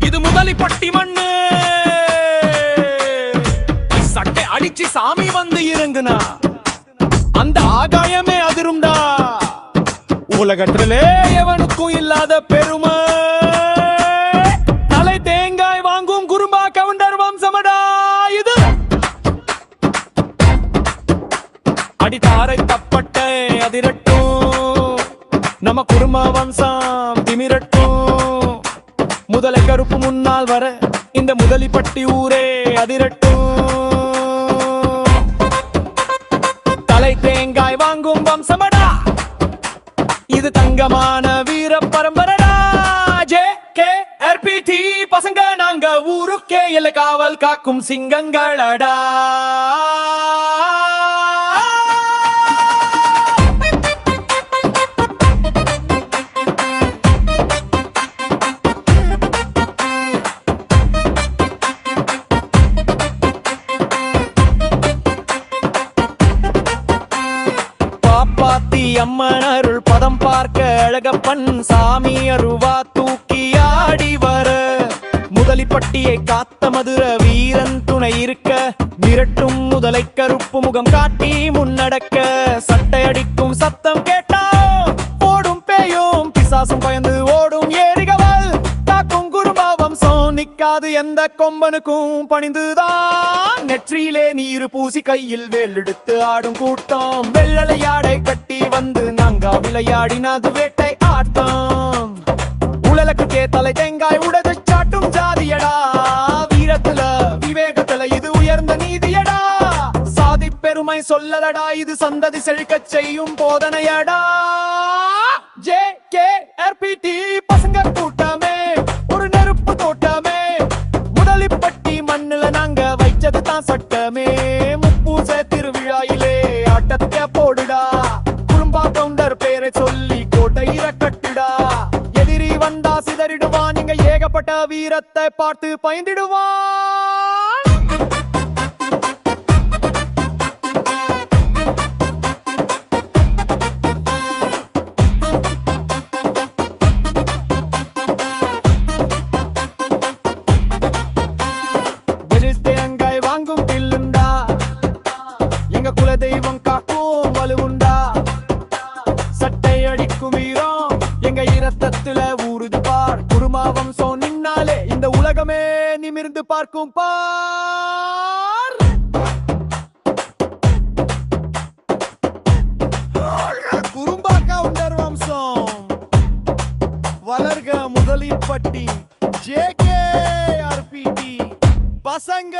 இது முதலிப்பட்டி மண்ணு. சட்டை அடிச்சு சாமி வந்து இறங்குனா அந்த ஆகாயமே அதிரும்டா. உலகத்திலே எவனுக்கும் இல்லாத பெருமை தலை தேங்காய் வாங்கும் குறும்பா கவுண்டர் வம்சமடா இது. அடித்தாரை தப்பட்டை அதிரட்டும், நம்ம குடும்ப வம்சம் திமிரட்டும். முதலை கருப்பு முன்னால் வர இந்த முதலிப்பட்டி ஊரே அதிரட்டும். தலை தேங்காய் வாங்கும் வம்சமடா இது, தங்கமான வீர பரம்பரடா. JKRPT பசங்க நாங்க, ஊருக்கே எல்லை காவல் காக்கும் சிங்கங்களடா. அம்மன் அருள் பதம் பார்க்க அழகப்பன் சாமி அருவா தூக்கி ஆடி வர, முதலிப்பட்டியை காத்த மதுர வீரன் துணை இருக்க, மிரட்டும் முதலை கருப்பு முகம் காட்டி முன்னடக்க. சட்டை அடிக்கும் சத்தம் கேட்டா ஓடும் பேயும், பிசாசும் பயந்து ஓடும் ஏரிகவல் தாக்கும் குருபா வம்சம் நிக்காது எந்த கொம்பனுக்கும் பணிந்துதான். நெற்றியிலே நீரு பூசி கையில் வேல் எடுத்து ஆடும் கூட்டம், வெள்ளலையாடை கட்டி வந்து நாங்கா விளையாடினது வேட்டை ஆட்டம். உலலுக்கே தலை தேங்காய் உடது சாட்டும் ஜாதியடா, வீரத்துல விவேகத்துல இது உயர்ந்த நீதியடா. சாதி பெருமை சொல்லலடா, இது சந்ததி செழிக்கச் செய்யும் போதனையடா. JKRPT பசங்க கூட்டமே ஒரு நெருப்பு தோட்டமே, முதலிப்பட்டி மண்ணுல நாங்க வைச்சது தான் சட்டமே. முப்பூச திருவிழாயிலே ஆட்டத்தை போடுடா, குறும்பா கவுண்டர் பேரை சொல்லி கோட்டையிற கட்டுடா. எதிரி வந்தா சிதறிடுவான், நீங்க ஏகப்பட்ட வீரத்தை பார்த்து பயந்திடுவான். வாங்கும் பில்லுண்டா, எங்க குல தெய்வம் காக்கும் வலுவுண்டா. சட்டை அடிக்கும் வீரம் எங்க இரத்தத்துல ஊறுது பார், குருமா வம்சம் நின்னாலே இந்த உலகமே நிமிர்ந்து பார்க்கும் பார். குறும்பா கவுண்டர் வம்சம் வளர்க முதலிப்பட்டி JKRPT பசங்க.